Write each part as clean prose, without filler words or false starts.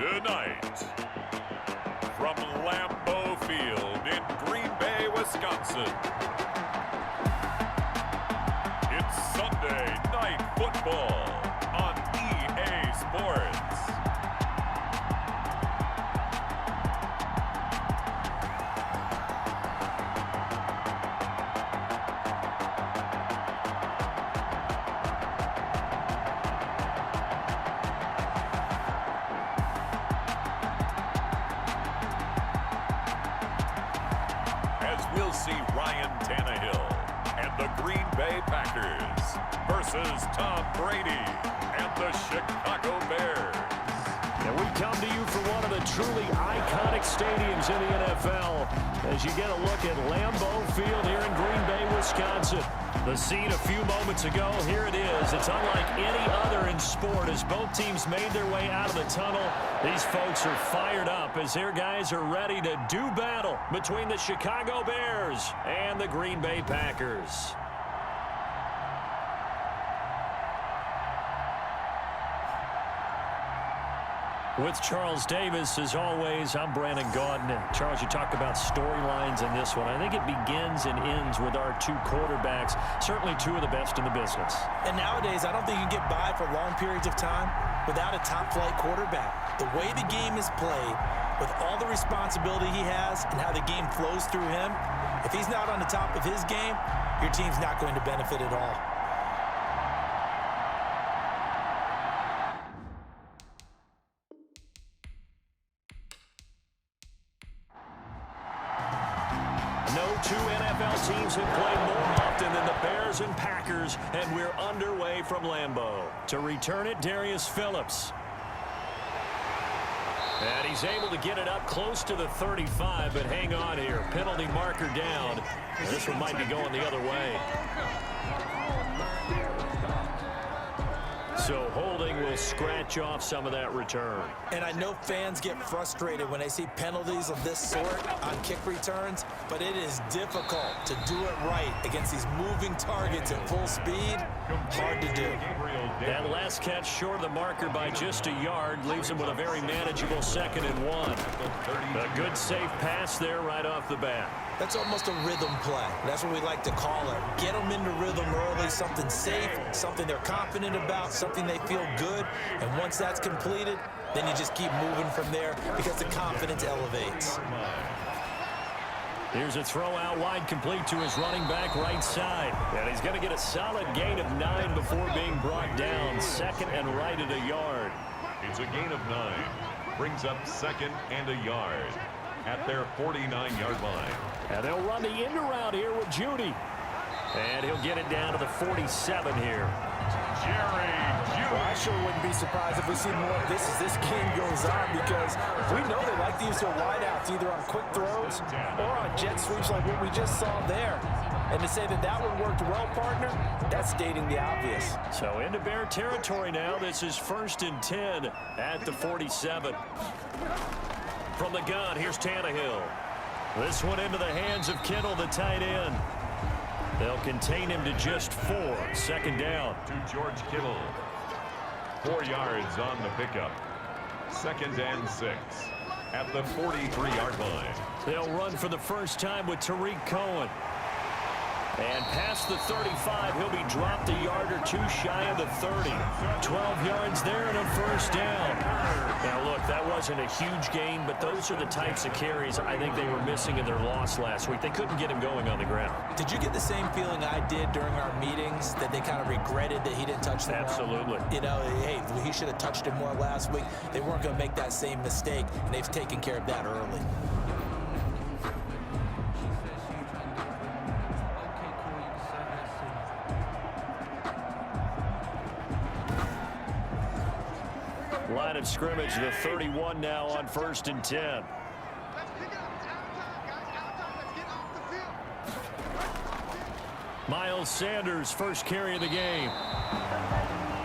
Tonight, from Lambeau Field in Green Bay, Wisconsin, it's Sunday Night Football on EA Sports. We'll see Ryan Tannehill and the Green Bay Packers versus Tom Brady and the Chicago Bears. And we come to you from one of the truly iconic stadiums in the NFL as you get a look at Lambeau Field here in Green Bay, Wisconsin. The scene a few moments ago, here it is. It's unlike any other in sport as both teams made their way out of the tunnel. These folks are fired up as their guys are ready to do battle between the Chicago Bears and the Green Bay Packers. With Charles Davis, as always, I'm Brandon Gaudin. Charles, you talked about storylines in this one. I think it begins and ends with our two quarterbacks, certainly two of the best in the business. And nowadays, I don't think you can get by for long periods of time without a top-flight quarterback. The way the game is played, with all the responsibility he has and how the game flows through him, if he's not on the top of his game, your team's not going to benefit at all. No two NFL teams have played more often than the Bears and Packers, and we're underway from Lambeau. To return it, Darius Phillips. And he's able to get it up close to the 35, but hang on here. Penalty marker down. And this one might be going the other way. So holding will scratch off some of that return. And I know fans get frustrated when they see penalties of this sort on kick returns, but it is difficult to do it right against these moving targets at full speed. Hard to do. That last catch short of the marker by just a yard leaves him with a very manageable 2nd and 1. A good safe pass there right off the bat. That's almost a rhythm play. That's what we like to call it. Get them into rhythm early, something safe, something they're confident about, something they feel good. And once that's completed, then you just keep moving from there because the confidence elevates. Here's a throw out wide, complete to his running back right side. And he's going to get a solid gain of 9 before being brought down. 2nd and right at a yard. It's a gain of 9. Brings up 2nd and a yard at their 49-yard line. And they'll run the end around here with Judy. And he'll get it down to the 47 here. Jerry Jeudy. Well, I sure wouldn't be surprised if we see more of this as this game goes on, because we know they like to use their wideouts either on quick throws or on jet sweeps like what we just saw there. And to say that that one worked well, partner, that's stating the obvious. So into Bear territory now. This is 1st and 10 at the 47. From the gun, here's Tannehill. This one into the hands of Kittle, the tight end. They'll contain him to just 4. 2nd down. To George Kittle. 4 yards on the pickup. 2nd and 6 at the 43-yard line. They'll run for the first time with Tariq Cohen. And past the 35, he'll be dropped a yard or two shy of the 30. 12 yards there and a 1st down. Now, look, that wasn't a huge gain, but those are the types of carries I think they were missing in their loss last week. They couldn't get him going on the ground. Did you get the same feeling I did during our meetings, that they kind of regretted that he didn't touch the Absolutely. ball? You know, hey, he should have touched it more last week. They weren't going to make that same mistake, and they've taken care of that early. Line of scrimmage, the 31 now on 1st and 10. Miles Sanders, first carry of the game.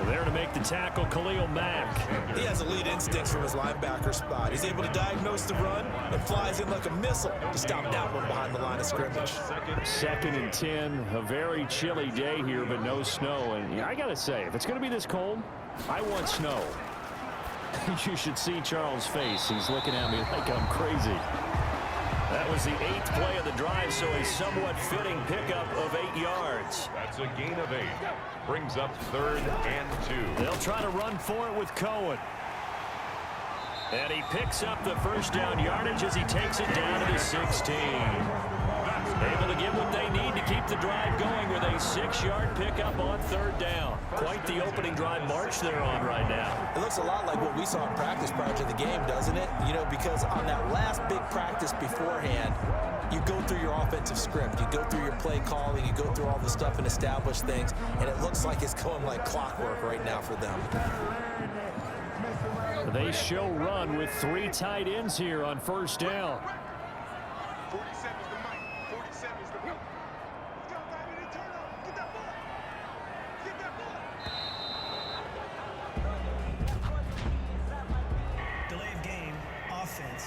There to make the tackle, Khalil Mack. He has elite instincts from his linebacker spot. He's able to diagnose the run and flies in like a missile to stop that one behind the line of scrimmage. 2nd and 10, a very chilly day here, but no snow. And I got to say, if it's going to be this cold, I want snow. You should see Charles' face. He's looking at me like I'm crazy. That was the 8th play of the drive, so a somewhat fitting pickup of 8 yards. That's a gain of 8. Brings up 3rd and 2. They'll try to run for it with Cohen. And he picks up the first down yardage as he takes it down to the 16. Able to get what they need to keep the drive going with a 6-yard pickup on 3rd down. Quite the opening drive march they're on right now. It looks a lot like what we saw in practice prior to the game, doesn't it? You know, because on that last big practice beforehand, you go through your offensive script. You go through your play calling. You go through all the stuff and establish things. And it looks like it's going like clockwork right now for them. They show run with 3 tight ends here on 1st down. 47 is the mic. 47 is the mic. Let's go, baby. Turn up. Get that ball. Get that ball. Delay of game, offense.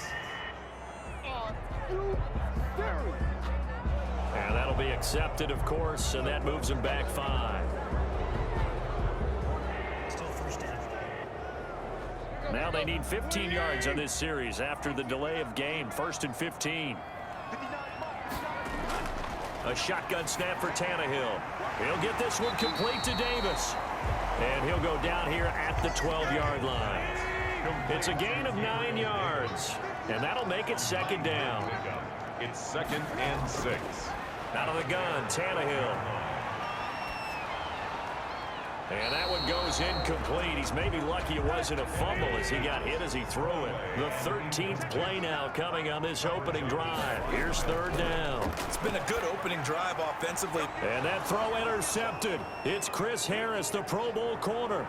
And that'll be accepted, of course, and that moves them back 5. Still first down. Now they need 15 yards on this series after the delay of game. 1st and 15. A shotgun snap for Tannehill. He'll get this one complete to Davis. And he'll go down here at the 12-yard line. It's a gain of 9 yards. And that'll make it 2nd down. It's 2nd and 6. Out of the gun, Tannehill. And that one goes incomplete. He's maybe lucky it wasn't a fumble as he got hit as he threw it. The 13th play now coming on this opening drive. Here's 3rd down. It's been a good opening drive offensively. And that throw intercepted. It's Chris Harris, the Pro Bowl corner.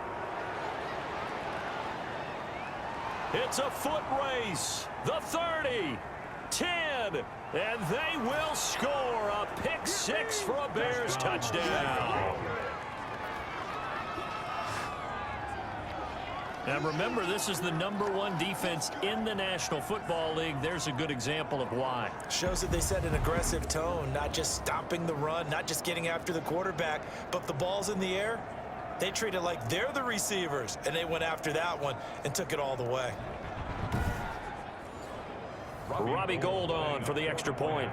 It's a foot race. The 30, 10, and they will score a pick 6 for a Bears touchdown. Now remember, this is the #1 defense in the National Football League. There's a good example of why. Shows that they set an aggressive tone, not just stopping the run, not just getting after the quarterback, but the ball's in the air. They treat it like they're the receivers, and they went after that one and took it all the way. Robbie Gould on for the extra point.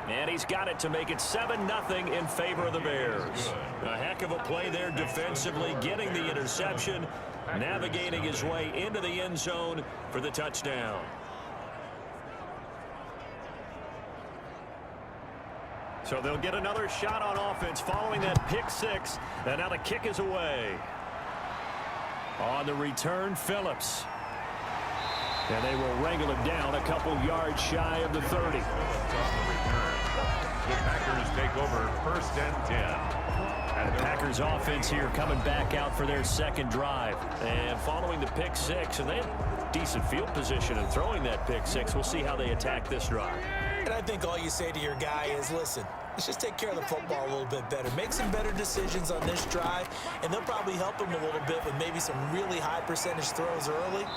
And he's got it to make it 7-0 in favor of the Bears. A heck of a play there defensively, getting the interception, navigating his way into the end zone for the touchdown. So they'll get another shot on offense following that pick 6. And now the kick is away. On the return, Phillips. And they will wrangle him down a couple yards shy of the 30. The Packers take over 1st and 10. And the Packers offense here coming back out for their 2nd drive. And following the pick 6, and they have decent field position in throwing that pick 6. We'll see how they attack this drive. And I think all you say to your guy is, listen, let's just take care of the football a little bit better. Make some better decisions on this drive, and they'll probably help him a little bit with maybe some really high percentage throws early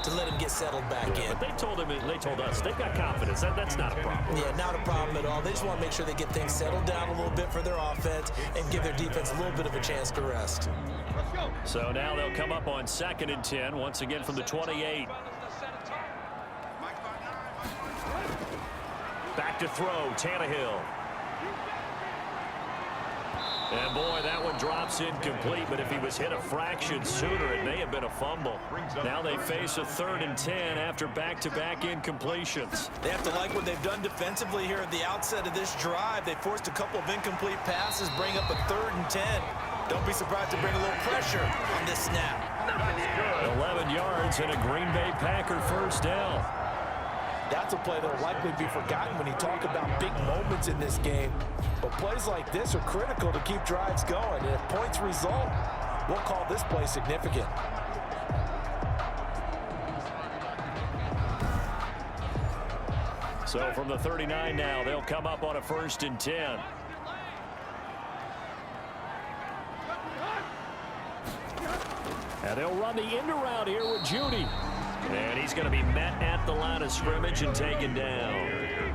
to let him get settled back in. But they told us they've got confidence. That's not a problem. Yeah, not a problem at all. They just want to make sure they get things settled down a little bit for their offense and give their defense a little bit of a chance to rest. So now they'll come up on 2nd and 10, once again from the 28. Back to throw, Tannehill. And boy, that one drops incomplete, but if he was hit a fraction sooner, it may have been a fumble. Now they face a 3rd and 10 after back-to-back incompletions. They have to like what they've done defensively here at the outset of this drive. They forced a couple of incomplete passes, bring up a 3rd and 10. Don't be surprised to bring a little pressure on this snap. 11 yards and a Green Bay Packer 1st down. That's a play that will likely be forgotten when you talk about big moments in this game. But plays like this are critical to keep drives going. And if points result, we'll call this play significant. So from the 39 now, they'll come up on a 1st and 10. And they'll run the end around here with Judy. And he's going to be met at the line of scrimmage and taken down.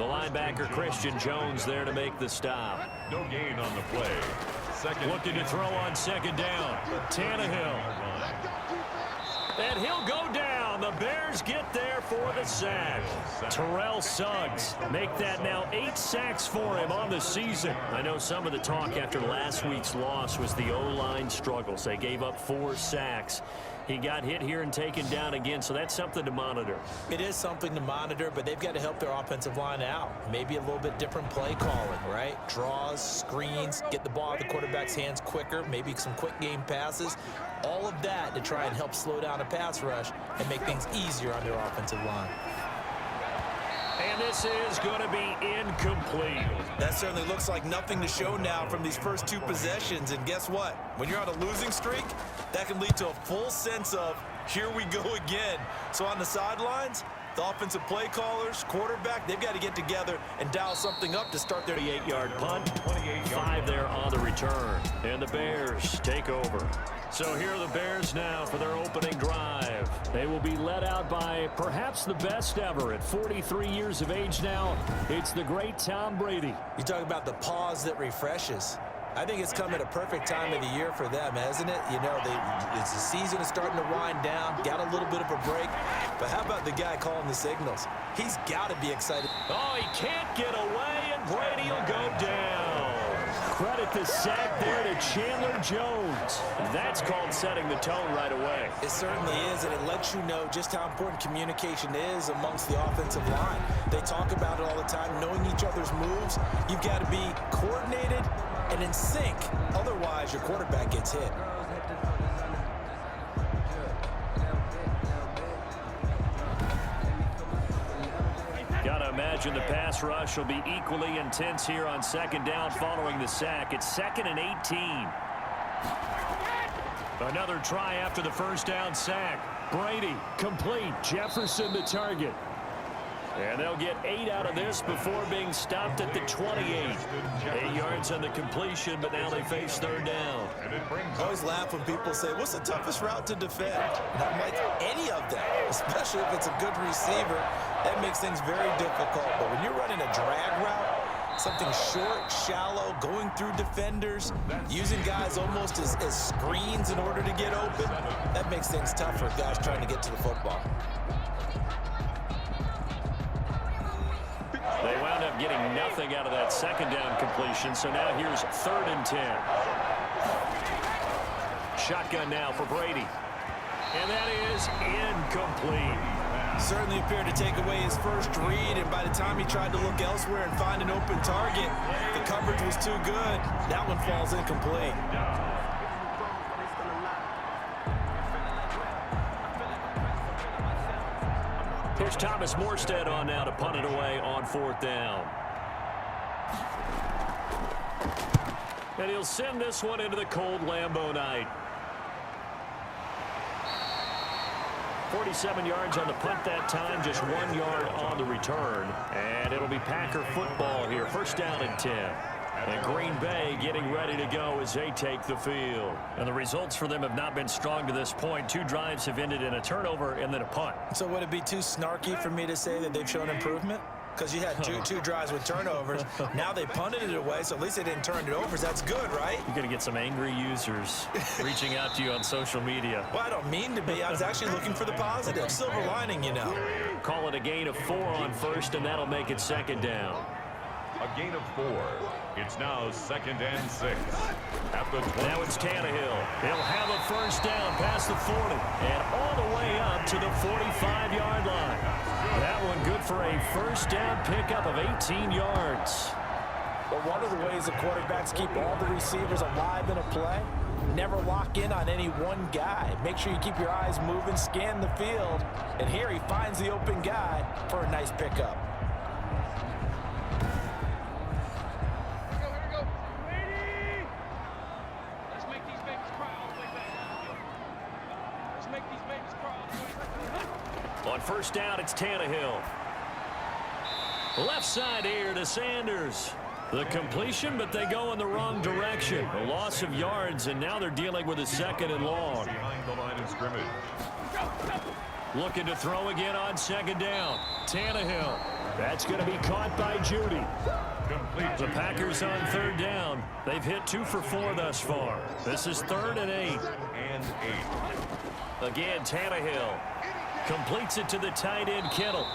The linebacker, Christian Jones, there to make the stop. No gain on the play. Looking to throw on second down. Tannehill. And he'll go down. The Bears get there for the sack. Terrell Suggs make that now 8 sacks for him on the season. I know some of the talk after last week's loss was the O-line struggles. They gave up 4 sacks. He got hit here and taken down again, so that's something to monitor. It is something to monitor, but they've got to help their offensive line out. Maybe a little bit different play calling, right? Draws, screens, get the ball out of the quarterback's hands quicker, maybe some quick game passes. All of that to try and help slow down a pass rush and make things easier on their offensive line. And this is going to be incomplete. That certainly looks like nothing to show now from these first 2 possessions. And guess what? When you're on a losing streak, that can lead to a full sense of, here we go again. So on the sidelines, the offensive play callers, quarterback, they've got to get together and dial something up to start their 38-yard punt, 5 there on the return. And the Bears take over. So here are the Bears now for their opening drive. They will be led out by perhaps the best ever at 43 years of age now. It's the great Tom Brady. You talk about the pause that refreshes. I think it's come at a perfect time of the year for them, hasn't it? You know, the season is starting to wind down, got a little bit of a break. But how about the guy calling the signals? He's got to be excited. Oh, he can't get away, and Brady will go down. Credit the sack there to Chandler Jones. That's called setting the tone right away. It certainly is, and it lets you know just how important communication is amongst the offensive line. They talk about it all the time, knowing each other's moves. You've got to be coordinated and in sync. Otherwise, your quarterback gets hit. Gotta imagine the pass rush will be equally intense here on second down following the sack. It's 2nd and 18. Another try after the first down sack. Brady complete. Jefferson the target. And they'll get 8 out of this before being stopped at the 28. 8 yards on the completion, but now they face third down. I always laugh when people say, what's the toughest route to defend? And I'm like, any of them, especially if it's a good receiver. That makes things very difficult. But when you're running a drag route, something short, shallow, going through defenders, using guys almost as screens in order to get open, that makes things tough for guys trying to get to the football. They wound up getting nothing out of that second down completion, so now here's 3rd and 10. Shotgun now for Brady. And that is incomplete. Certainly appeared to take away his first read, and by the time he tried to look elsewhere and find an open target, the coverage was too good. That one falls incomplete. Here's Thomas Morstead on now to punt it away on 4th down. And he'll send this one into the cold Lambeau night. 47 yards on the punt that time, just 1 yard on the return. And it'll be Packer football here, 1st down and 10. And Green Bay getting ready to go as they take the field. And the results for them have not been strong to this point. 2 drives have ended in a turnover and then a punt. So would it be too snarky for me to say that they've shown improvement? Because you had two drives with turnovers. Now they punted it away, so at least they didn't turn it over. That's good, right? You're going to get some angry users reaching out to you on social media. Well, I don't mean to be. I was actually looking for the positive. Silver lining, you know. Call it a gain of 4 on 1st, and that'll make it 2nd down. A gain of 4. It's now 2nd and 6. At the 20. Now it's Tannehill. He'll have a 1st down past the 40 and all the way up to the 45-yard line. That one good for a 1st down pickup of 18 yards. Well, one of the ways the quarterbacks keep all the receivers alive in a play, never lock in on any one guy. Make sure you keep your eyes moving, scan the field, and here he finds the open guy for a nice pickup. On 1st down, it's Tannehill. Left side here to Sanders. The completion, but they go in the wrong direction. A loss of yards, and now they're dealing with a 2nd and long. Behind the line of scrimmage. Looking to throw again on second down. Tannehill. That's going to be caught by Judy. The Packers on third down. They've hit 2 for 4 thus far. This is 3rd and 8. Again, Tannehill completes it to the tight end, Kittle.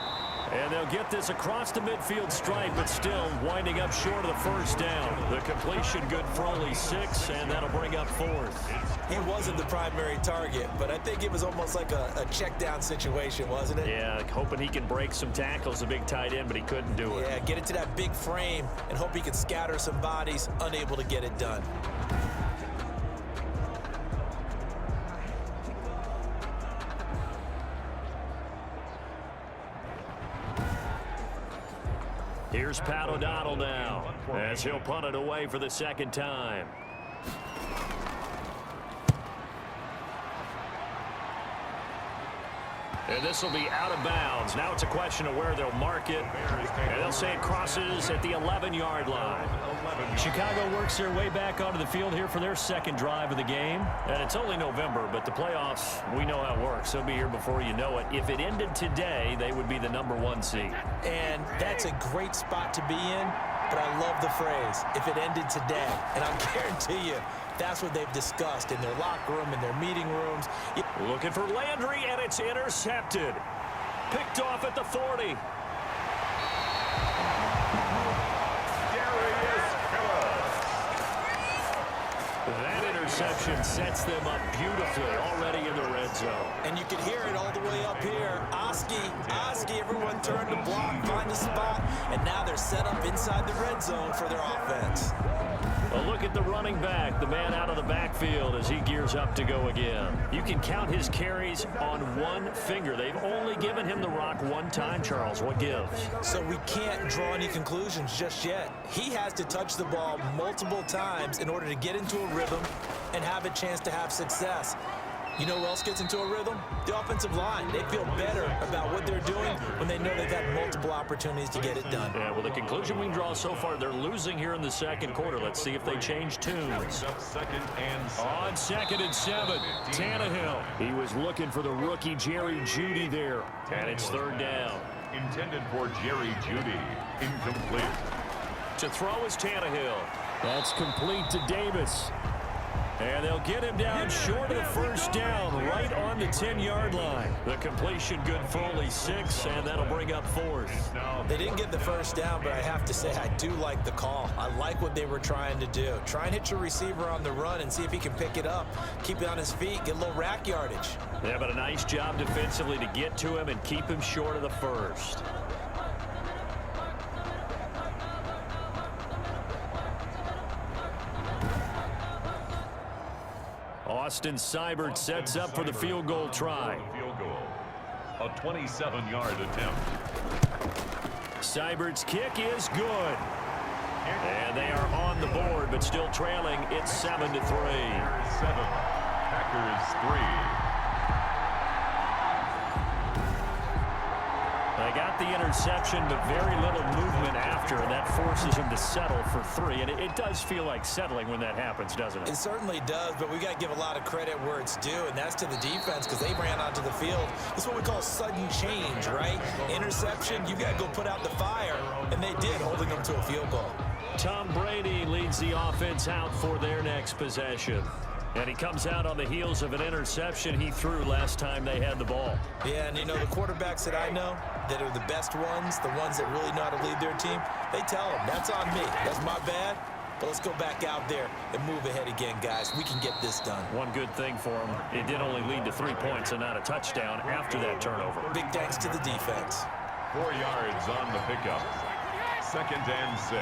And they'll get this across the midfield stripe, but still winding up short of the first down. The completion good for only 6, and that'll bring up 4th. He wasn't the primary target, but I think it was almost like a check down situation, wasn't it? Yeah, hoping he can break some tackles, a big tight end, but he couldn't do it. Yeah, get it to that big frame and hope he can scatter some bodies, unable to get it done. Here's Pat O'Donnell now, as he'll punt it away for the second time. And this will be out of bounds. Now it's a question of where they'll mark it. And they'll say it crosses at the 11-yard line. Chicago works their way back onto the field here for their second drive of the game. And it's only November, but the playoffs, we know how it works. They'll be here before you know it. If it ended today, they would be the #1 seed. And that's a great spot to be in, but I love the phrase, if it ended today. And I'll guarantee you, that's what they've discussed in their locker room, in their meeting rooms. Looking for Landry, and it's intercepted. Picked off at the 40. That interception sets them up beautifully already in the red zone. And you can hear it all the way up here. Oski, everyone turned to block, find a spot, and now they're set up inside the red zone for their offense. A look at the running back, the man out of the backfield as he gears up to go again. You can count his carries on one finger. They've only given him the rock one time, Charles. What gives? So we can't draw any conclusions just yet. He has to touch the ball multiple times in order to get into a rhythm and have a chance to have success. You know who else gets into a rhythm? The offensive line. They feel better about what they're doing when they know they've had multiple opportunities to get it done. Yeah, well, the conclusion we can draw so far, they're losing here in the second quarter. Let's see if they change tunes. On 2nd and 7, Tannehill. He was looking for the rookie Jerry Jeudy there. And it's 3rd down. Intended for Jerry Jeudy. Incomplete. To throw is Tannehill. That's complete to Davis. And they'll get him down short of the first down, right on the 10-yard line. The completion good for only 6, and that'll bring up 4th. They didn't get the first down, but I have to say I do like the call. I like what they were trying to do. Try and hit your receiver on the run and see if he can pick it up. Keep it on his feet, get a little rack yardage. Yeah, but a nice job defensively to get to him and keep him short of the first. Austin Seibert sets up for the field goal try. Field goal. A 27-yard attempt. Seibert's kick is good. And they are on the board, but still trailing. It's 7-3. 7. Packers 3. They got the interception, but very little movement after, and that forces him to settle for 3. And it does feel like settling when that happens, doesn't it? It certainly does, but we got to give a lot of credit where it's due, and that's to the defense because they ran onto the field. This is what we call sudden change, right? Interception, you got to go put out the fire, and they did, holding them to a field goal. Tom Brady leads the offense out for their next possession. And he comes out on the heels of an interception he threw last time they had the ball. Yeah, and you know, the quarterbacks that I know that are the best ones, the ones that really know how to lead their team, they tell them, that's on me. That's my bad. But let's go back out there and move ahead again, guys. We can get this done. One good thing for him, it did only lead to 3 points and not a touchdown after that turnover. Big thanks to the defense. 4 yards on the pickup. 2nd and 6.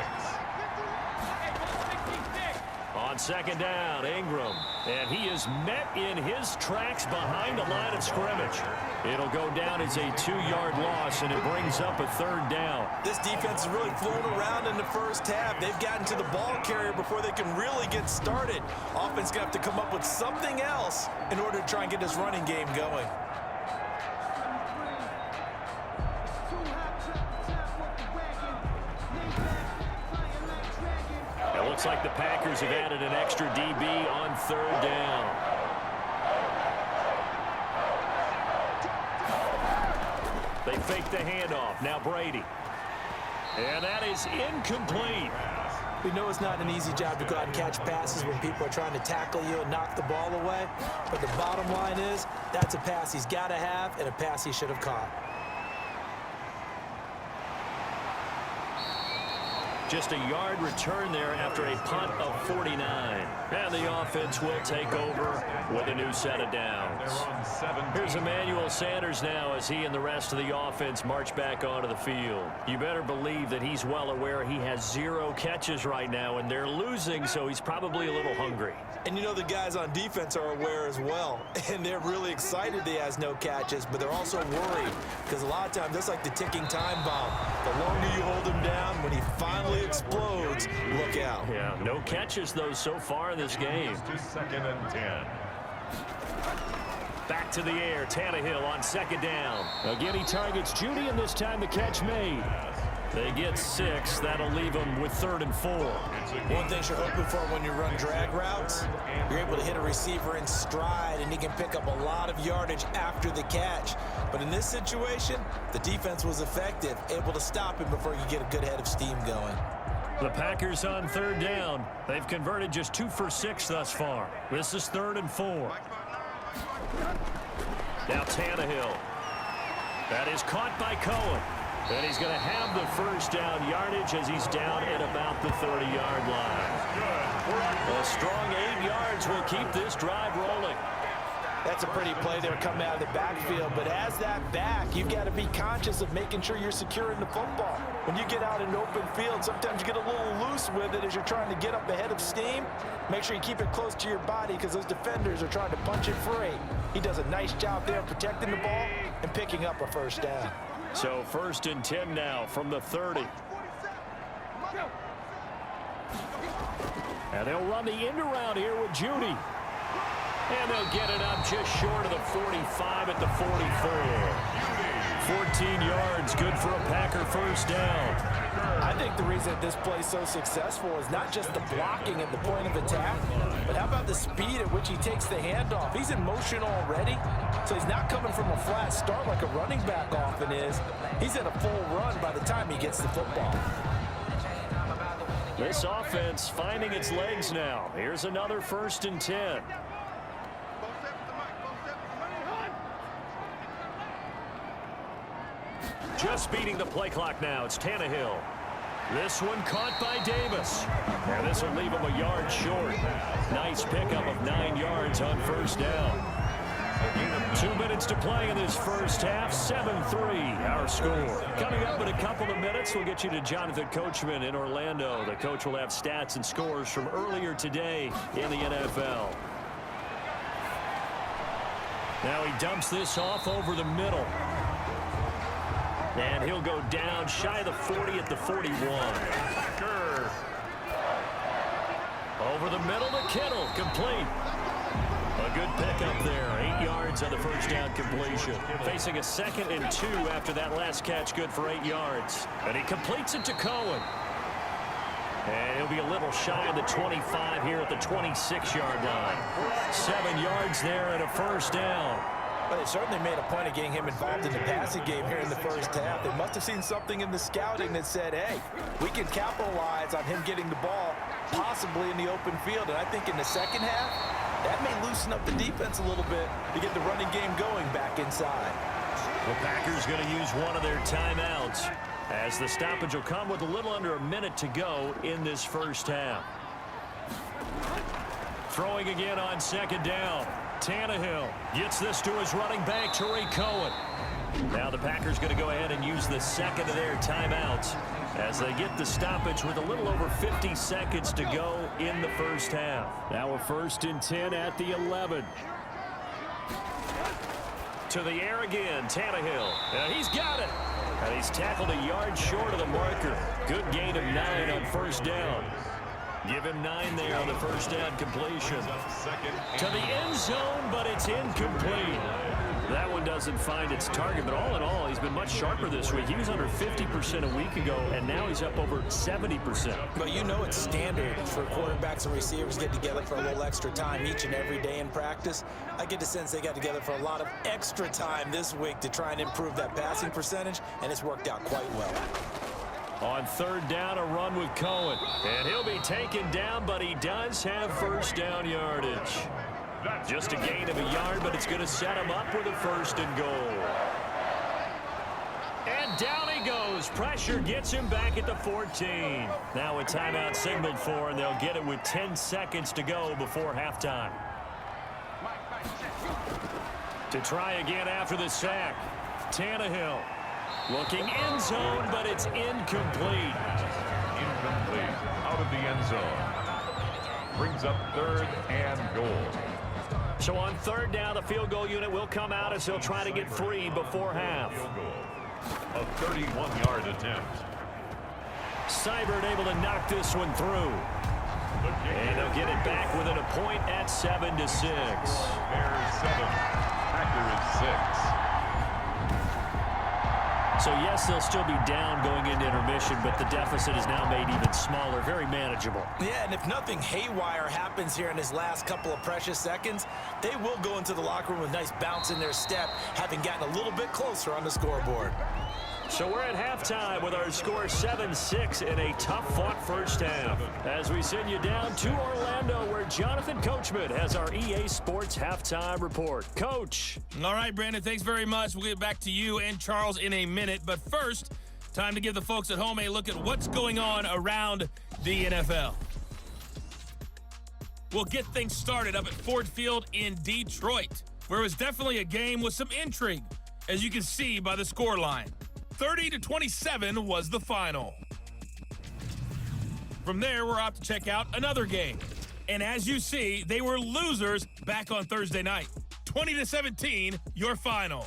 On 2nd down, Ingram. And he is met in his tracks behind the line of scrimmage. It'll go down as a 2-yard loss, and it brings up a 3rd down. This defense has really flown around in the first half. They've gotten to the ball carrier before they can really get started. Offense going to have to come up with something else in order to try and get this running game going. It looks like the Packers have added an extra DB on 3rd down. fake the handoff. Now Brady. And that is incomplete. We know it's not an easy job to go out and catch passes when people are trying to tackle you and knock the ball away. But the bottom line is, that's a pass he's got to have and a pass he should have caught. Just a yard return there after a punt of 49. And the offense will take over with a new set of downs. Here's Emmanuel Sanders now as he and the rest of the offense march back onto the field. You better believe that he's well aware he has 0 catches right now, and they're losing, so he's probably a little hungry. And you know the guys on defense are aware as well. And they're really excited he has no catches, but they're also worried because a lot of times that's like the ticking time bomb. The longer you hold him down, when he finally explodes, look out. Yeah, no catches, though, so far in this game. To 2nd and 10. Back to the air, Tannehill on 2nd down. Again, he targets Judy, and this time the catch made. They get 6. That'll leave them with 3rd and 4. One thing you're hoping for when you run drag routes, you're able to hit a receiver in stride, and he can pick up a lot of yardage after the catch. But in this situation, the defense was effective, able to stop him before he could get a good head of steam going. The Packers on 3rd down. They've converted just 2 for 6 thus far. This is 3rd and 4. Now Tannehill. That is caught by Cohen. And he's going to have the first down yardage as he's down at about the 30-yard line. A strong 8 yards will keep this drive rolling. That's a pretty play there coming out of the backfield, but as that back, you've got to be conscious of making sure you're securing the football. When you get out in open field, sometimes you get a little loose with it as you're trying to get up ahead of steam. Make sure you keep it close to your body because those defenders are trying to punch it free. He does a nice job there protecting the ball and picking up a first down. So 1st and 10 now from the 30. And they'll run the end around here with Judy. And they'll get it up just short of the 45 at the 44. 14 yards, good for a Packer first down. I think the reason this play is so successful is not just the blocking at the point of attack, but how about the speed at which he takes the handoff? He's in motion already, so he's not coming from a flat start like a running back often is. He's in a full run by the time he gets the football. This offense finding its legs now. Here's another 1st and 10. Just beating the play clock now. It's Tannehill. This one caught by Davis. And this will leave him a yard short. Nice pickup of 9 yards on first down. 2 minutes to play in this first half. 7-3 our score. Coming up in a couple of minutes, we'll get you to Jonathan Coachman in Orlando. The coach will have stats and scores from earlier today in the NFL. Now he dumps this off over the middle. And he'll go down shy of the 40 at the 41. Over the middle to Kittle, complete. A good pickup there, 8 yards on the first down completion. Facing a 2nd and 2 after that last catch, good for 8 yards. And he completes it to Cohen. And he'll be a little shy of the 25 here at the 26-yard line. 7 yards there and a first down. But they certainly made a point of getting him involved in the passing game here in the first half. They must have seen something in the scouting that said, hey, we can capitalize on him getting the ball possibly in the open field. And I think in the second half, that may loosen up the defense a little bit to get the running game going back inside. The Packers going to use one of their timeouts as the stoppage will come with a little under a minute to go in this first half. Throwing again on 2nd down. Tannehill gets this to his running back, Tariq Cohen. Now the Packers going to go ahead and use the 2nd of their timeouts as they get the stoppage with a little over 50 seconds to go in the first half. Now we're 1st and 10 at the 11. To the air again, Tannehill. And he's got it. And he's tackled a yard short of the marker. Good gain of 9 on first down. Give him 9 there on the first down completion. To the end zone, but it's incomplete. That one doesn't find its target, but all in all, he's been much sharper this week. He was under 50% a week ago, and now he's up over 70%. But you know it's standard for quarterbacks and receivers get together for a little extra time each and every day in practice. I get the sense they got together for a lot of extra time this week to try and improve that passing percentage, and it's worked out quite well. On third down, a run with Cohen. And he'll be taken down, but he does have first down yardage. Just a gain of a yard, but it's going to set him up with a 1st and goal. And down he goes. Pressure gets him back at the 14. Now a timeout signaled for, and they'll get it with 10 seconds to go before halftime. To try again after the sack, Tannehill. Looking end zone, but it's incomplete. Incomplete. Out of the end zone. Brings up 3rd and goal. So on third down, the field goal unit will come out as he'll try to get free before half. Field goal. A 31-yard attempt. Seibert able to knock this one through. And they'll get it back within a point at 7-6. Bears 7. Packers 6. So, yes, they'll still be down going into intermission, but the deficit is now made even smaller, very manageable. Yeah, and if nothing haywire happens here in his last couple of precious seconds, they will go into the locker room with a nice bounce in their step, having gotten a little bit closer on the scoreboard. So we're at halftime with our score 7-6 in a tough-fought first half. As we send you down to Orlando, where Jonathan Coachman has our EA Sports halftime report. Coach. All right, Brandon, thanks very much. We'll get back to you and Charles in a minute. But first, time to give the folks at home a look at what's going on around the NFL. We'll get things started up at Ford Field in Detroit, where it was definitely a game with some intrigue, as you can see by the score line. 30-27 was the final. From there, we're off to check out another game. And as you see, they were losers back on Thursday night. 20-17, your final.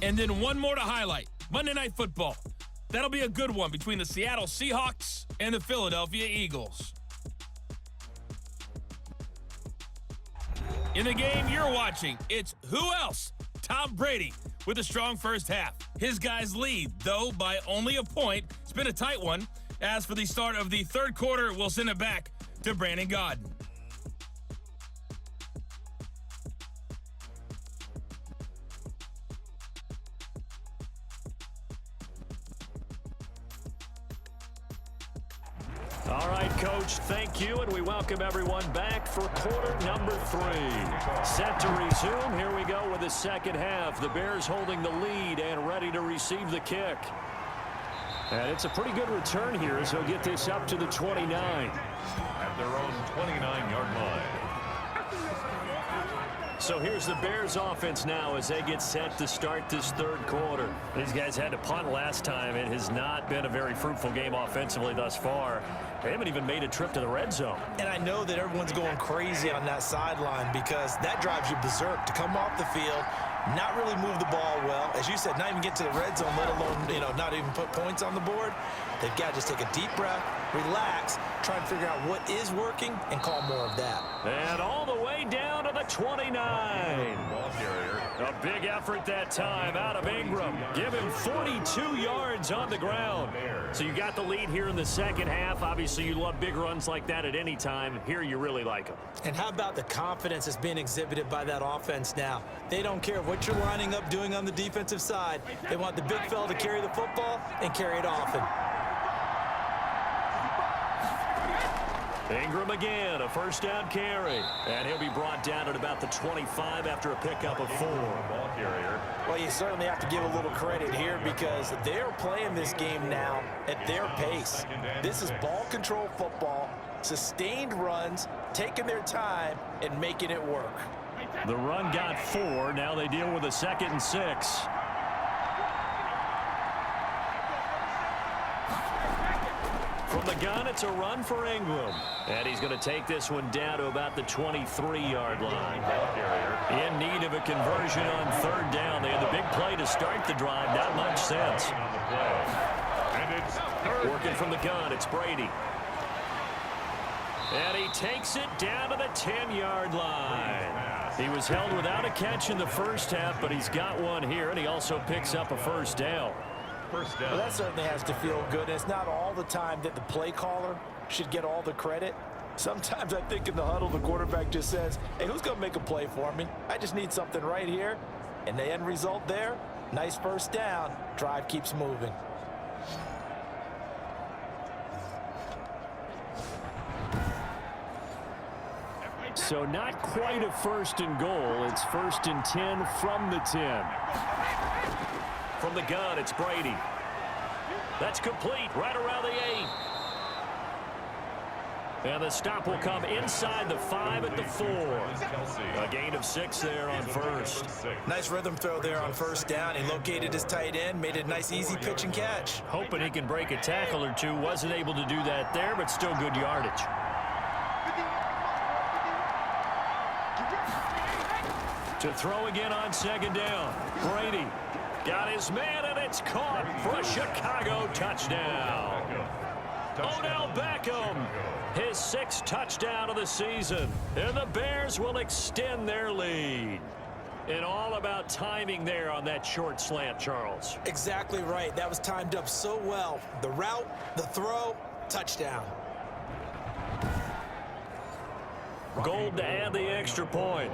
And then one more to highlight. Monday Night Football. That'll be a good one between the Seattle Seahawks and the Philadelphia Eagles. In the game you're watching, it's who else? Tom Brady with a strong first half. His guys lead, though, by only a point. It's been a tight one. As for the start of the third quarter, we'll send it back to Brandon Gaudin. All right, Coach, thank you, and we welcome everyone back for quarter number 3. Set to resume. Here we go with the second half. The Bears holding the lead and ready to receive the kick. And it's a pretty good return here as he'll get this up to the 29. At their own 29-yard line. So here's the Bears offense now as they get set to start this third quarter. These guys had to punt last time. It has not been a very fruitful game offensively thus far. They haven't even made a trip to the red zone. And I know that everyone's going crazy on that sideline because that drives you berserk to come off the field, not really move the ball well. As you said, not even get to the red zone, let alone, not even put points on the board. They've got to just take a deep breath, relax, try and figure out what is working, and call more of that. And all the way down to the 29. Ball carrier. A big effort that time out of Ingram. Give him 42 yards on the ground. So you got the lead here in the second half. Obviously, you love big runs like that at any time. Here, you really like them. And how about the confidence that's being exhibited by that offense now? They don't care what you're lining up doing on the defensive side. They want the big fella to carry the football and carry it often. Ingram again, a first down carry. And he'll be brought down at about the 25 after a pickup of 4. Ball carrier. Well, you certainly have to give a little credit here because they're playing this game now at their pace. This is ball control football, sustained runs, taking their time, and making it work. The run got 4. Now they deal with a 2nd and 6. From the gun, it's a run for Ingram. And he's going to take this one down to about the 23-yard line. In need of a conversion on third down. They had the big play to start the drive. Not much sense. And it's third. Working from the gun, it's Brady. And he takes it down to the 10-yard line. He was held without a catch in the first half, but he's got one here, and he also picks up a first down. Well, that certainly has to feel good. It's not all the time that the play caller should get all the credit. Sometimes I think in the huddle, the quarterback just says, hey, who's going to make a play for me? I just need something right here. And the end result there, nice first down. Drive keeps moving. So not quite a first and goal. It's first and 10 from the 10. From the gun, it's Brady. That's complete right around the 8. And the stop will come inside the 5 at the 4. A gain of 6 there on first. Nice rhythm throw there on first down. He located his tight end, made it a nice easy pitch and catch. Hoping he can break a tackle or two. Wasn't able to do that there, but still good yardage. To throw again on second down. Brady got his man, and it's caught for a Chicago touchdown. Odell Beckham, his 6th touchdown of the season. And the Bears will extend their lead. And all about timing there on that short slant, Charles. Exactly right. That was timed up so well. The route, the throw, touchdown. Gold to add the extra point.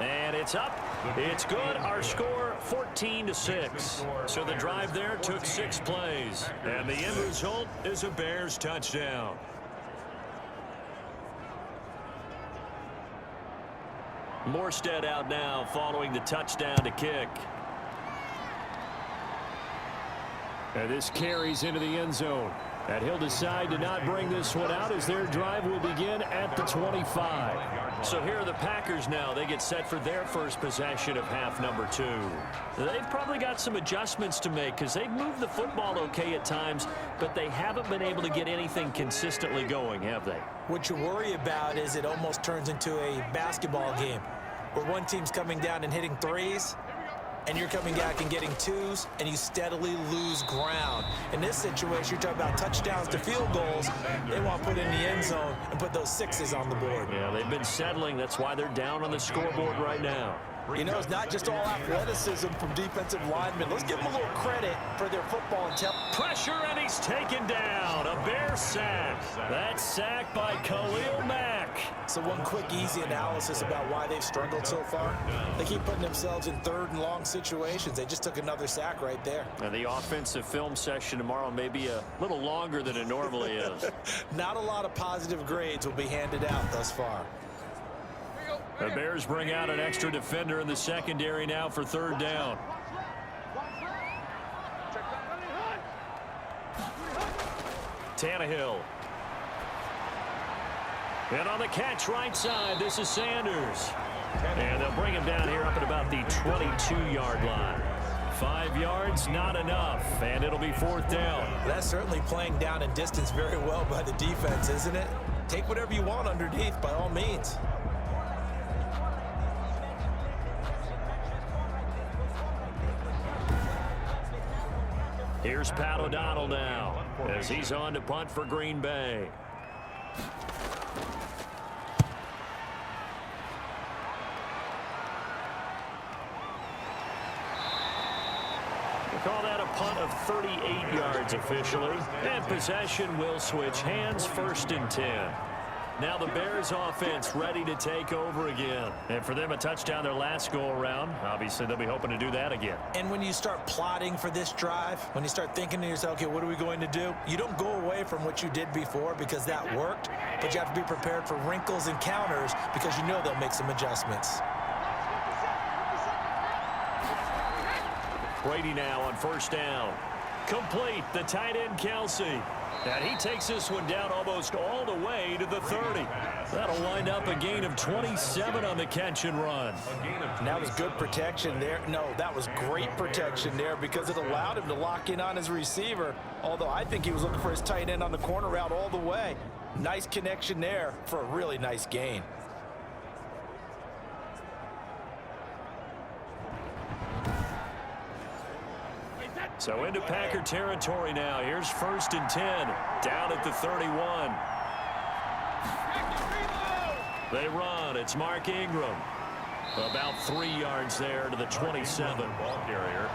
And it's up. It's good. Our score 14-6. So the drive there took 6 plays. And the end result is a Bears touchdown. Morstead out now following the touchdown to kick. And this carries into the end zone. And he'll decide to not bring this one out as their drive will begin at the 25. So here are the Packers now. They get set for their first possession of half number 2. They've probably got some adjustments to make because they've moved the football okay at times, but they haven't been able to get anything consistently going, have they? What you worry about is it almost turns into a basketball game where one team's coming down and hitting threes, and you're coming back and getting 2s, and you steadily lose ground. In this situation, you're talking about touchdowns to field goals. They want to put in the end zone and put those 6s on the board. Yeah, they've been settling. That's why they're down on the scoreboard right now. You know, it's not just all athleticism from defensive linemen. Let's give them a little credit for their football intelligence. Pressure, and he's taken down. A Bear sack. That sack by Khalil Mack. So one quick, easy analysis about why they've struggled so far. They keep putting themselves in 3rd and long situations. They just took another sack right there. And the offensive film session tomorrow may be a little longer than it normally is. Not a lot of positive grades will be handed out thus far. The Bears bring out an extra defender in the secondary now for 3rd down. Tannehill. And on the catch right side, this is Sanders. And they'll bring him down here up at about the 22-yard line. 5 yards, not enough, and it'll be 4th down. That's certainly playing down and distance very well by the defense, isn't it? Take whatever you want underneath, by all means. Here's Pat O'Donnell now as he's on to punt for Green Bay. We call that a punt of 38 yards officially. And possession will switch hands, 1st and 10. Now the Bears offense ready to take over again. And for them, a touchdown their last go-around. Obviously, they'll be hoping to do that again. And when you start plotting for this drive, when you start thinking to yourself, okay, what are we going to do? You don't go away from what you did before because that worked, but you have to be prepared for wrinkles and counters because you know they'll make some adjustments. Brady now on 1st down. Complete, the tight end Kelsey. And he takes this one down almost all the way to the 30. That'll wind up a gain of 27 on the catch and run. And that was good protection there. No, that was great protection there because it allowed him to lock in on his receiver. Although I think he was looking for his tight end on the corner route all the way. Nice connection there for a really nice gain. So into Packer territory now. Here's 1st and 10, down at the 31. They run. It's Mark Ingram. About 3 yards there to the 27. Ball carrier.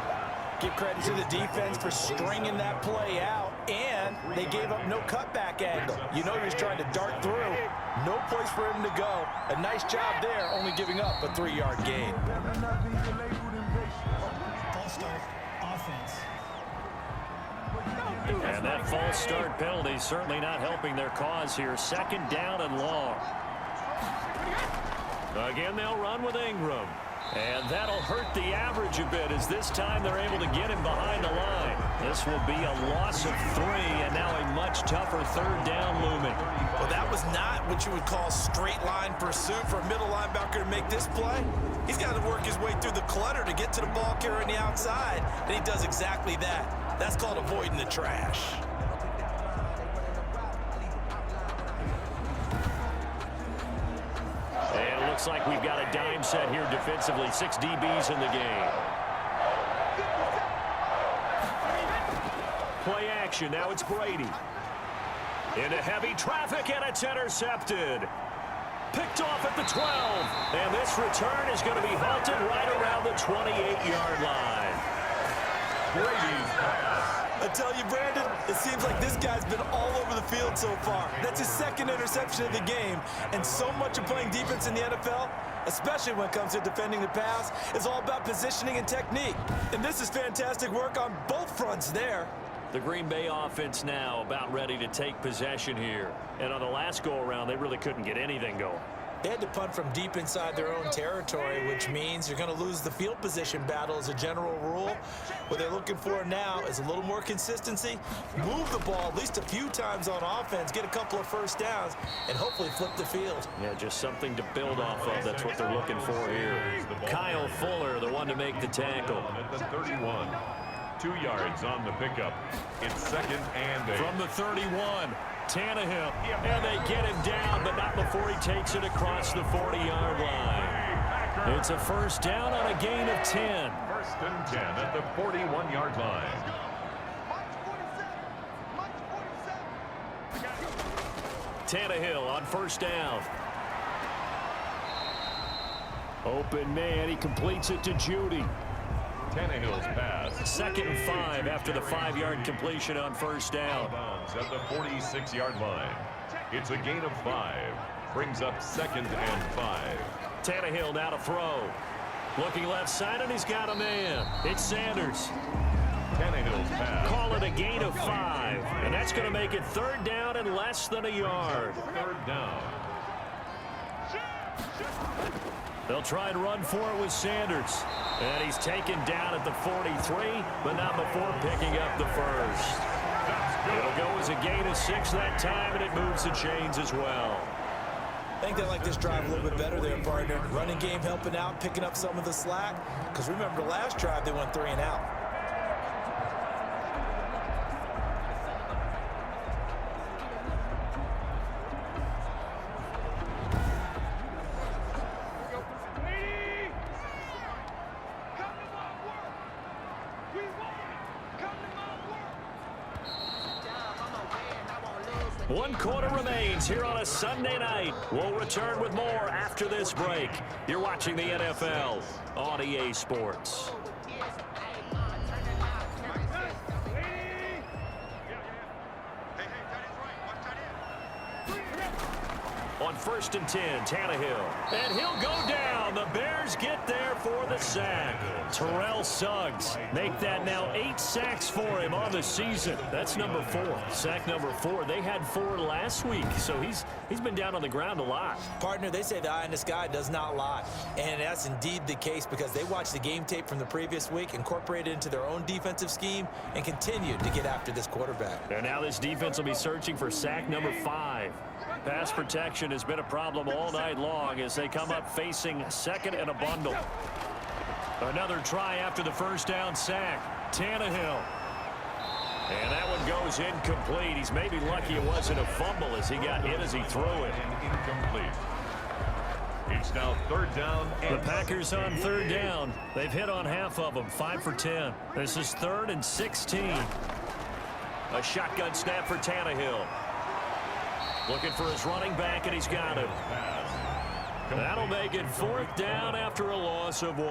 Give credit to the defense for stringing that play out, and they gave up no cutback angle. You know he was trying to dart through. No place for him to go. A nice job there, only giving up a 3-yard gain. False start, offense. And that false start penalty certainly not helping their cause here. 2nd down and long. Again, they'll run with Ingram. And that'll hurt the average a bit as this time they're able to get him behind the line. This will be a loss of 3 and now a much tougher 3rd down looming. Well, that was not what you would call straight line pursuit for a middle linebacker to make this play. He's got to work his way through the clutter to get to the ball carrier on the outside, and he does exactly that. That's called avoiding the trash. And it looks like we've got a dime set here defensively. 6 DBs in the game. Play action. Now it's Brady. Into heavy traffic, and it's intercepted. Picked off at the 12. And this return is going to be halted right around the 28-yard line. Brady's pass. I tell you, Brandon, it seems like this guy's been all over the field so far. That's his 2nd interception of the game. And so much of playing defense in the NFL, especially when it comes to defending the pass, is all about positioning and technique. And this is fantastic work on both fronts there. The Green Bay offense now about ready to take possession here. And on the last go-around, they really couldn't get anything going. They had to punt from deep inside their own territory, which means you're going to lose the field position battle as a general rule. What they're looking for now is a little more consistency, move the ball at least a few times on offense, get a couple of 1st downs, and hopefully flip the field. Yeah, just something to build off of. That's what they're looking for here. Kyle Fuller, the one to make the tackle. At the 31. 2 yards on the pickup. It's 2nd and 8. From the 31, Tannehill, and they get him down, but not before he takes it across the 40-yard line. It's a 1st down on a gain of 10. 1st and 10 at the 41-yard line. Tannehill on 1st down. Open man, he completes it to Judy. Tannehill's pass. 2nd and 5 after the 5-yard completion on 1st down. Bounds at the 46-yard line. It's a gain of 5. Brings up 2nd and 5. Tannehill now to throw. Looking left side, and he's got a man. It's Sanders. Tannehill's pass. Call it a gain of 5. And that's going to make it 3rd down and less than a yard. 3rd down. They'll try and run for it with Sanders. And he's taken down at the 43, but not before picking up the 1st. It'll go as a gain of 6 that time, and it moves the chains as well. I think they like this drive a little bit better there, partner. Running game helping out, picking up some of the slack. Because remember, the last drive, they went 3 and out. One quarter remains here on a Sunday night. We'll return with more after this break. You're watching the NFL on EA Sports. On 1st and 10, Tannehill. And he'll go down. The Bears get there for the sack. Terrell Suggs make that now 8 sacks for him on the season. That's number 4. Sack number 4. They had 4 last week, so he's been down on the ground a lot. Partner, they say the eye in the sky does not lie. And that's indeed the case because they watched the game tape from the previous week, incorporated it into their own defensive scheme, and continued to get after this quarterback. And now this defense will be searching for sack number 5. Pass protection has been a problem all night long as they come up facing 2nd and a bundle. Another try after the 1st down sack. Tannehill. And that one goes incomplete. He's maybe lucky it wasn't a fumble as he got hit as he threw it. And incomplete. It's now third down. The Packers on third down. They've hit on half of them, 5 for 10. This is 3rd and 16. A shotgun snap for Tannehill. Looking for his running back, and he's got him. That'll make it 4th down after a loss of 1.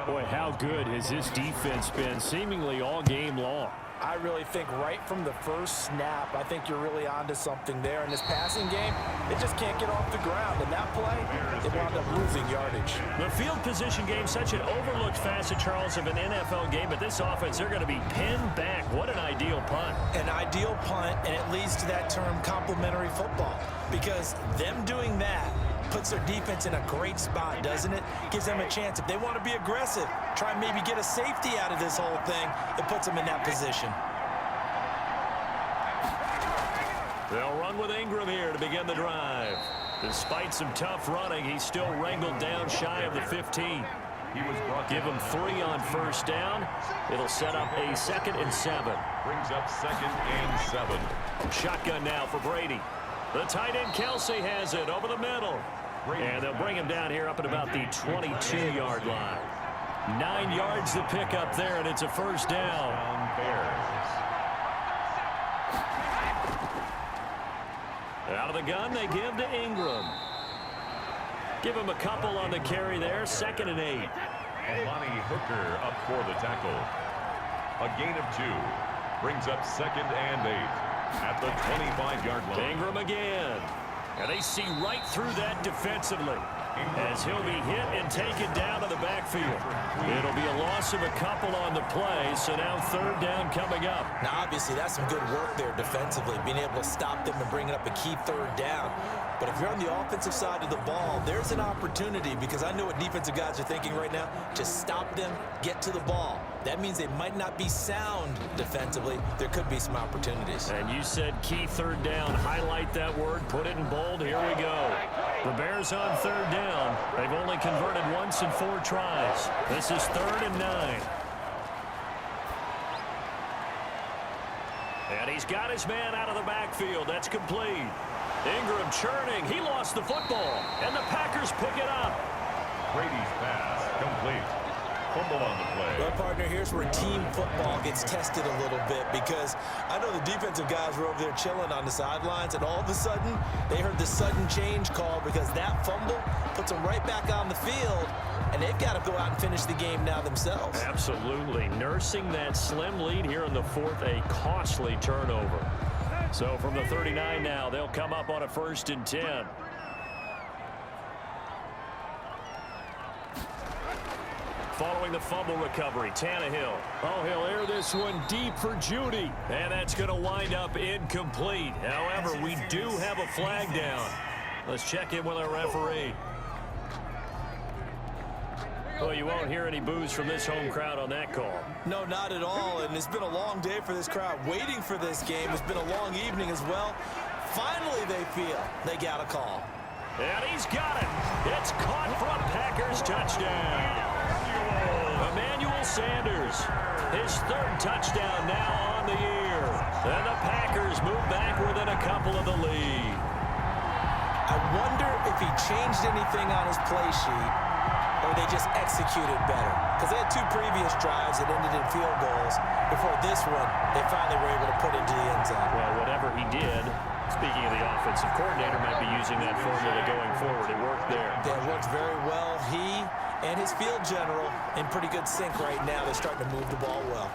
Boy, how good has this defense been seemingly all game long? I really think right from the first snap, I think you're really onto something there. In this passing game, it just can't get off the ground. And that play, it wound up losing yardage. The field position game, such an overlooked facet, Charles, of an NFL game. But this offense, they're going to be pinned back. What an ideal punt. An ideal punt, and it leads to that term complementary football. Because them doing that puts their defense in a great spot, doesn't it? Gives them a chance. If they want to be aggressive, try and maybe get a safety out of this whole thing, it puts them in that position. They'll run with Ingram here to begin the drive. Despite some tough running, he's still wrangled down shy of the 15. Give him 3 on first down. It'll set up a 2nd and 7. Brings up 2nd and 7. Shotgun now for Brady. The tight end Kelsey has it over the middle. And they'll bring him down here up at about the 22-yard line. 9 yards to pick up there, and it's a first down. Out of the gun, they give to Ingram. Give him a couple on the carry there. 2nd and 8. Amani Hooker up for the tackle. A gain of 2. Brings up 2nd and 8. At the 25-yard line. Ingram again. And they see right through that defensively as he'll be hit and taken down to the backfield. It'll be a loss of a couple on the play, so now 3rd down coming up. Now, obviously, that's some good work there defensively, being able to stop them and bringing up a key 3rd down. But if you're on the offensive side of the ball, there's an opportunity, because I know what defensive guys are thinking right now. Just stop them, get to the ball. That means they might not be sound defensively. There could be some opportunities. And you said key 3rd down. Highlight that word. Put it in bold. Here we go. The Bears on 3rd down. They've only converted once in 4 tries. This is 3rd and 9. And he's got his man out of the backfield. That's complete. Ingram churning. He lost the football. And the Packers pick it up. Brady's pass complete. Fumble on the play. Well, partner, here's where team football gets tested a little bit, because I know the defensive guys were over there chilling on the sidelines, and all of a sudden they heard the sudden change call, because that fumble puts them right back on the field, and they've got to go out and finish the game now themselves. Absolutely. Nursing that slim lead here in the 4th, a costly turnover. So from the 39 now, they'll come up on a 1st and 10. Following the fumble recovery, Tannehill. Oh, he'll air this one deep for Judy. And that's going to wind up incomplete. However, we do have a flag down. Let's check in with our referee. Well, you won't hear any boos from this home crowd on that call. No, not at all, and it's been a long day for this crowd waiting for this game. It's been a long evening as well. Finally, they feel they got a call. And he's got it. It's caught for a Packers touchdown. Emmanuel Sanders, his 3rd touchdown now on the year. And the Packers move back within a couple of the lead. I wonder if he changed anything on his play sheet, or they just executed better. Because they had 2 previous drives that ended in field goals. Before this one, they finally were able to put into the end zone. Well, whatever he did, speaking of the offensive coordinator, might be using that formula going forward. It worked there. That worked very well. He and his field general in pretty good sync right now. They're starting to move the ball well.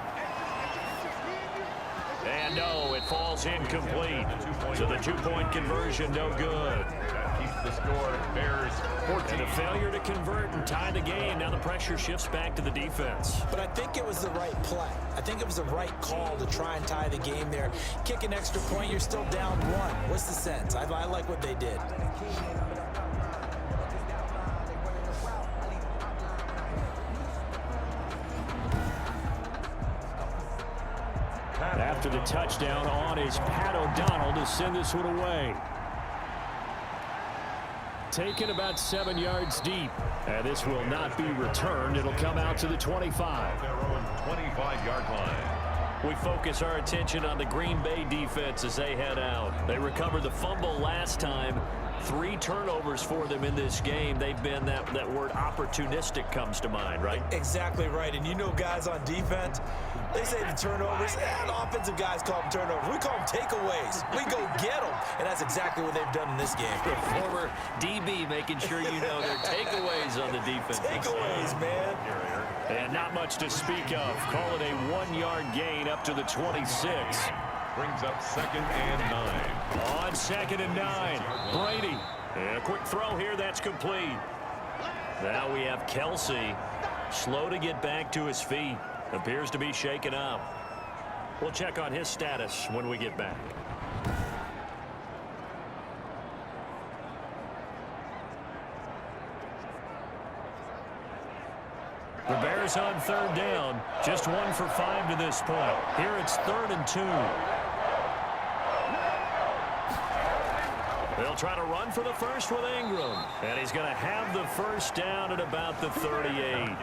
And no, it falls incomplete. So the 2-point conversion, no good. That keeps the score. Bears 14. And a failure to convert and tie the game. Now the pressure shifts back to the defense. But I think it was the right play. I think it was the right call to try and tie the game there. Kick an extra point, you're still down 1. What's the sense? I like what they did. After the touchdown on is Pat O'Donnell to send this one away. Taken about 7 yards deep. And this will not be returned. It'll come out to the 25. Their own 25-yard line. We focus our attention on the Green Bay defense as they head out. They recovered the fumble last time. 3 turnovers for them in this game. They've been, that word opportunistic comes to mind, right? Exactly right. And you know guys on defense, they say the turnovers, and offensive guys call them turnovers. We call them takeaways. We go get them. And that's exactly what they've done in this game. The former DB making sure you know their takeaways on the defense. Takeaways, man. And not much to speak of. Call it a 1-yard gain up to the 26. Brings up 2nd and 9. On 2nd and 9, Brady. And a quick throw here, that's complete. Now we have Kelsey, slow to get back to his feet. Appears to be shaken up. We'll check on his status when we get back. The Bears on 3rd down. Just 1 for 5 to this point. Here it's 3rd and 2. They'll try to run for the first with Ingram. And he's going to have the first down at about the 38.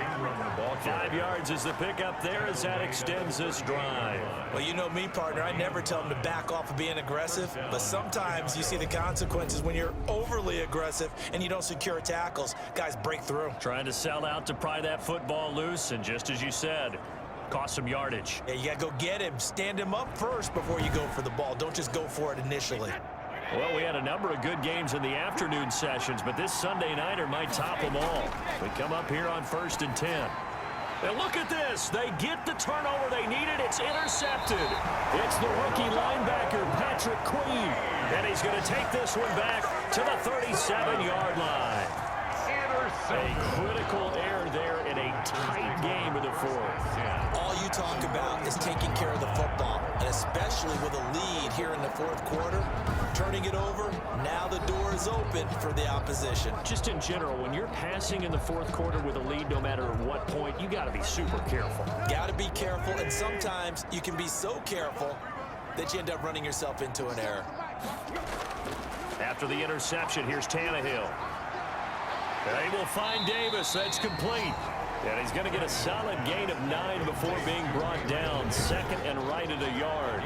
5 yards is the pickup there as that extends this drive. Well, you know me, partner. I never tell them to back off of being aggressive. But sometimes you see the consequences when you're overly aggressive and you don't secure tackles. Guys break through. Trying to sell out to pry that football loose. And just as you said, cost some yardage. Yeah, you got to go get him. Stand him up first before you go for the ball. Don't just go for it initially. Well, we had a number of good games in the afternoon sessions, but this Sunday nighter might top them all. We come up here on 1st and 10. And look at this. They get the turnover they needed. It's intercepted. It's the rookie linebacker, Patrick Queen. And he's going to take this one back to the 37-yard line. A critical error there in a tight game in the 4th. All you talk about is taking care of the football, and especially with a lead here in the 4th quarter, turning it over, now the door is open for the opposition. Just in general, when you're passing in the 4th quarter with a lead, no matter what point, you got to be super careful. Got to be careful, and sometimes you can be so careful that you end up running yourself into an error. After the interception, here's Tannehill. They will find Davis. That's complete. And he's going to get a solid gain of 9 before being brought down. 2nd and right at a yard.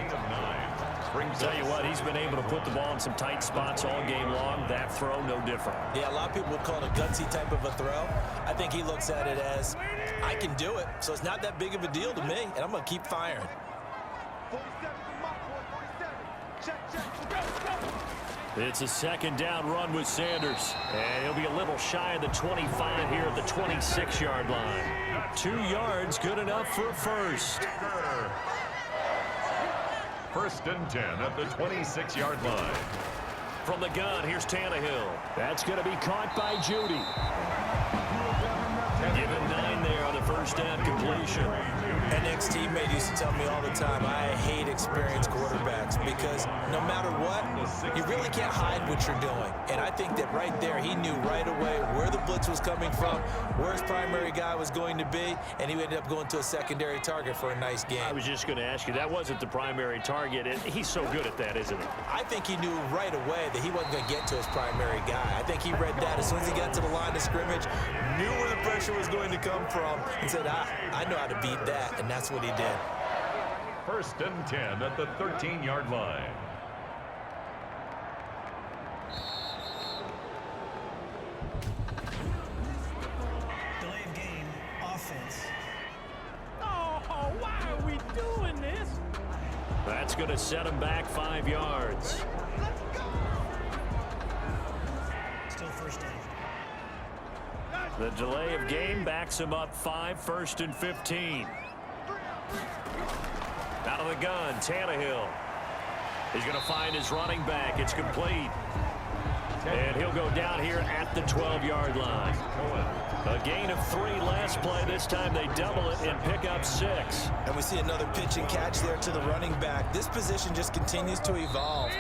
Tell you what, he's been able to put the ball in some tight spots all game long. That throw, no different. Yeah, a lot of people would call it a gutsy type of a throw. I think he looks at it as, I can do it, so it's not that big of a deal to me, and I'm going to keep firing. 47 is my boy, 47. Check. It's a 2nd down run with Sanders. And he'll be a little shy of the 25 here at the 26-yard line. 2 yards, good enough for a first. 1st and 10 at the 26-yard line. From the gun, here's Tannehill. That's going to be caught by Judy. Given 9 there on the first down completion. An ex-teammate used to tell me all the time, I hate experienced quarterbacks because no matter what, you really can't hide what you're doing. And I think that right there, he knew right away where the blitz was coming from, where his primary guy was going to be, and he ended up going to a secondary target for a nice game. I was just going to ask you, that wasn't the primary target. He's so good at that, isn't he? I think he knew right away that he wasn't going to get to his primary guy. I think he read that as soon as he got to the line of scrimmage, knew where the pressure was going to come from, and said, I know how to beat that. And that's what he did. 1st and 10 at the 13-yard line. Delay of game, offense. Oh, why are we doing this? That's going to set him back 5 yards. Still 1st down. The delay of game backs him up 5, 1st and 15. Out of the gun, Tannehill. He's going to find his running back. It's complete. And he'll go down here at the 12-yard line. A gain of 3 last play. This time they double it and pick up 6. And we see another pitch and catch there to the running back. This position just continues to evolve.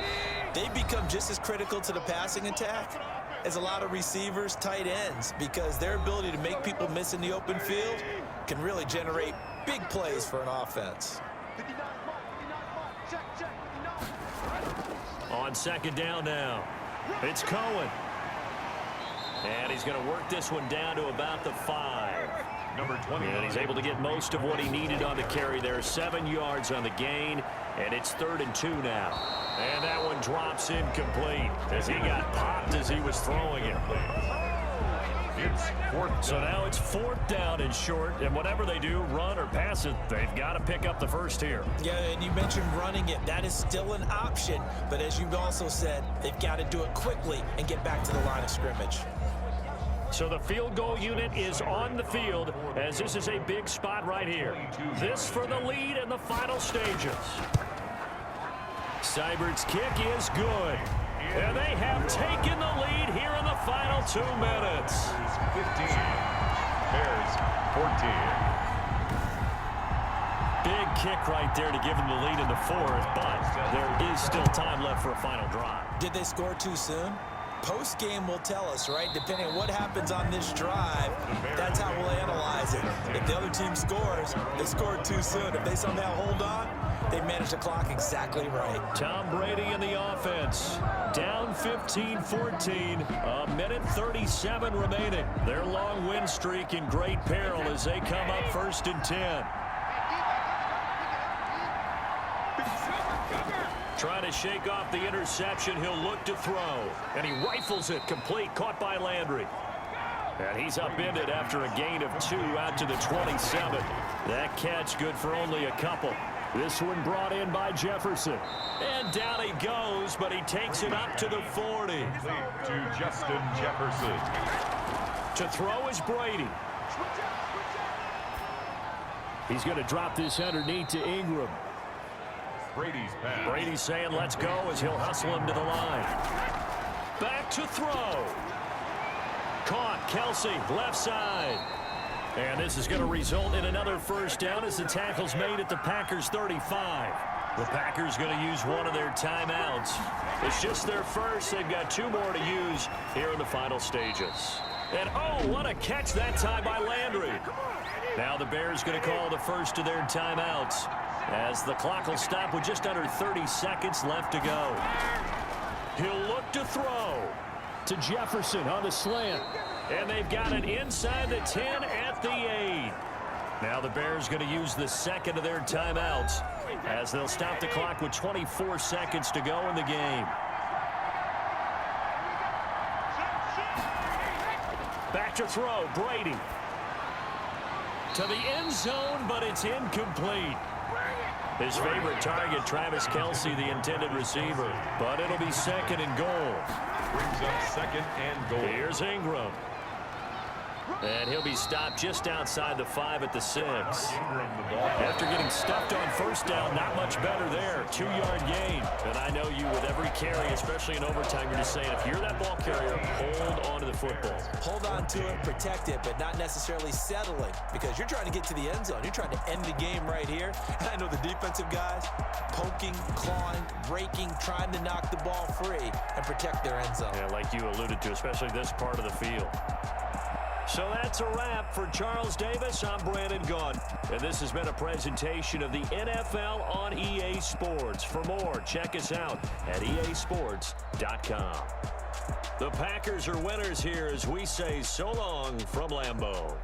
They become just as critical to the passing attack as a lot of receivers, tight ends, because their ability to make people miss in the open field can really generate big plays for an offense. 59 mark, 59 mark. Check. 59. On 2nd down now, it's Cohen. And he's going to work this one down to about the 5. Number 20. And he's able to get most of what he needed on the carry there. 7 yards on the gain. And it's 3rd and 2 now. And that one drops incomplete as he got popped as he was throwing it. So now it's 4th down and short, and whatever they do, run or pass it, they've got to pick up the first here. Yeah, and you mentioned running it. That is still an option, but as you've also said, they've got to do it quickly and get back to the line of scrimmage. So the field goal unit is on the field as this is a big spot right here. This for the lead in the final stages. Seibert's kick is good. And they have taken the lead here in the final 2 minutes. 15. Bears 14. Big kick right there to give them the lead in the 4th, but there is still time left for a final drive. Did they score too soon? Post-game will tell us, right? Depending on what happens on this drive, that's how we'll analyze it. If the other team scores, they scored too soon. If they somehow hold on, they manage the clock exactly right. Tom Brady in the offense. Down 15-14. A minute 37 remaining. Their long win streak in great peril as they come up 1st and 10. Trying to shake off the interception. He'll look to throw. And he rifles it complete. Caught by Landry. And he's upended after a gain of 2 out to the 27. That catch good for only a couple. This one brought in by Jefferson. And down he goes, but he takes it up to the 40. To Justin Jefferson. To throw is Brady. He's going to drop this underneath to Ingram. Brady's pass. Brady's saying let's go as he'll hustle him to the line. Back to throw. Caught. Kelsey, left side. And this is going to result in another 1st down as the tackle's made at the Packers' 35. The Packers going to use one of their timeouts. It's just their first. They've got 2 more to use here in the final stages. And, oh, what a catch that time by Landry. Now the Bears going to call the first of their timeouts as the clock will stop with just under 30 seconds left to go. He'll look to throw to Jefferson on the slant. And they've got it inside the 10 at the 8. Now the Bears going to use the 2nd of their timeouts as they'll stop the clock with 24 seconds to go in the game. Back to throw, Brady. To the end zone, but it's incomplete. His favorite target, Travis Kelce, the intended receiver. But it'll be 2nd and goal. Brings up 2nd and goal. Here's Ingram. And he'll be stopped just outside the 5 at the 6. After getting stuffed on 1st down, not much better there. 2-yard gain. And I know you with every carry, especially in overtime, you're just saying if you're that ball carrier, hold on to the football. Hold on to it, protect it, but not necessarily settling because you're trying to get to the end zone. You're trying to end the game right here. And I know the defensive guys poking, clawing, breaking, trying to knock the ball free and protect their end zone. Yeah, like you alluded to, especially this part of the field. So that's a wrap for Charles Davis. I'm Brandon Gaudin, and this has been a presentation of the NFL on EA Sports. For more, check us out at easports.com. The Packers are winners here as we say so long from Lambeau.